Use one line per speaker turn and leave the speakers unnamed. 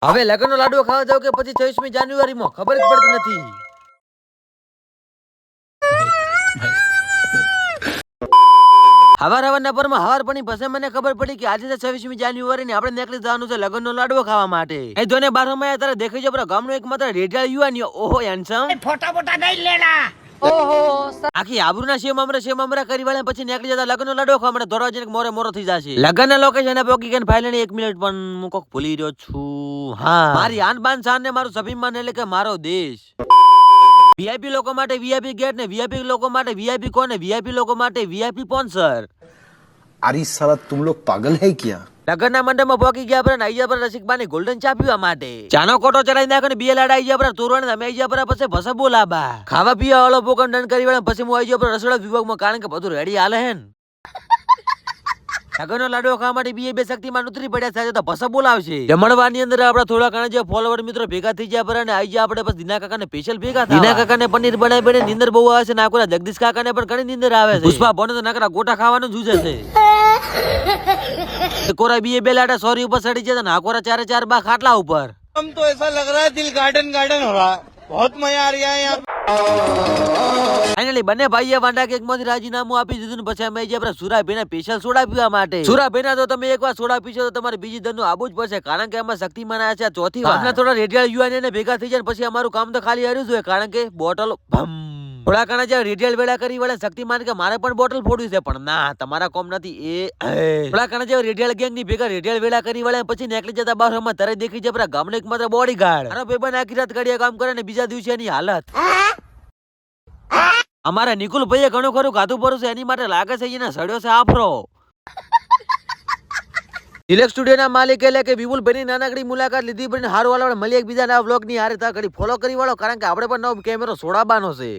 હવે લગ્નનો લાડવો ખાવા જાવ કે પછી 26મી જાન્યુઆરીમાં ખબર જ પડતી નથી. હવારના પરમાં હવાર પડી પછી મને ખબર પડી કે આજે 26મી જાન્યુઆરી ને આપણે નીકળી જવાનું છે લગ્નનો લાડવો ખાવા માટે. એ જોને બારમાં તારે દેખાઈ જો ગામનો એક માત્ર રેડિયાળ યુવાન ઓહો હેન્ડસમ ફોટા નહીં લેલા. ઓહો આખી આબરૂના શેમમરા કરી વાળા પછી નીકળી જતા લગ્નનો લાડવો ખાવા માટે દોરવા જઈને મોરે થઈ જશે. લગ્નના લોકેશન પોકી ગઈને ફાઇનલ 1 મિનિટ પણ હું કોક ભૂલી રહ્યો છું. હા મારી આન બાન શાન ને મારું સ્વાભિમાન એટલે કે મારો દેશ. વીઆઈપી લોકો માટે વીઆઈપી ગેટ ને વીઆઈપી લોકો માટે વીઆઈપી કોને વીઆઈપી લોકો માટે વીઆઈપી સ્પોન્સર.
अरे साला तुम लोग पागल है क्या?
લગ્નના મંડપમાં પોકી ગયા પર આઈ ગયા પર રસિકબાની ગોલ્ડન ચા પીવા માટે ચાનો કોટો ચડાઈ નાખે ને બે લાડા આઈ ગયા પર તોરણ અમે આઈ ગયા પર પછી ભસા બોલાબા ખાવા પીવા વાળો પોકન ડન કરી વાળા પછી હું આઈ ગયા પર રસોડા વિભાગમાં કારણ કે બધું રેડી હાલે હે. લગ્નનો લાડવો ખાવા માટે બે શક્તિમાન ઉતરી પડ્યા સાથે તો ભસા બોલાવશે. જમણવાની અંદર આપડા થોડા ઘણા જે ફોલોવર મિત્રો ભેગા થઈ ગયા પર અને આઈ ગયા આપણે પછી દીના કાકાને સ્પેશિયલ ભેગા થયા. દીના કાકાને પનીર બનાવી બને નીંદર બહુ આવે છે નાકોરા જગદીશ કાકાને પણ ઘણી નીંદર આવે છે. પુષ્પા બોને તો નાકરા ગોટા ખાવાનું જુજે છે. કોરા બે લાડા સોરી ઉપર ચડી જતા નાકોરા ચારે બા ખાટલા ઉપર.
हम तो ऐसा लग रहा है दिल गार्डन गार्डन हो रहा है, बहुत मजा आ रहा है यहाँ.
ફાઇનલી બંને ભાઈએ વાંડા કેક માંથી રાજીનામું આપી દીધું પછી અમે આપણે સુરાભાઈ સ્પેશિયલ સોડા પીવા માટે. સુરાભાઈ તો તમે એકવાર સોડા પીશો તો તમારે બીજી ધનનું આબુ જ પડશે કારણ કે એમાં શક્તિમાન આવ્યા છે ચોથી વાર. આપણે થોડા રેડિયલ યુવાન ભેગા થઈ જાય પછી અમારું કામ તો ખાલી હાર્યું જોઈએ કારણ કે બોટલ થોડા ઘણા જે રેડિયલ વેળા કરી વાળા શક્તિમાન કે મારે પણ બોટલ ફોડ્યું છે પણ ના તમારા કોમ નથી. એ થોડા ઘણા જે રેડિયલ ગેંગ ની ભેગા રેડિયલ વેળા કરી વાળા પછી નીકળી જતા બારમાં તરે દેખી જાય ગામનો એક માત્ર બોડીગાર્ડ મારો ભાઈ આખી રાત ઘડિયા કામ કરે ને બીજા દિવસે એની હાલત. અમારા નિકુલ ભાઈએ ઘણું ખરું ખાધું પડ્યું છે એની માટે લાગે છે એને સડ્યો છે આફરો. સિલેક્ટ સ્ટુડિયોના માલિક એટલે કે વિપુલ ભાઈની નાનકડી મુલાકાત લીધી પણ હારું વાળા મળી એક બીજાના વ્લોગ ની હારે તા ઘડી ફોલો કરી વાળો કારણ કે આપણે પણ નવો કેમેરો છોડાવવાનો છે.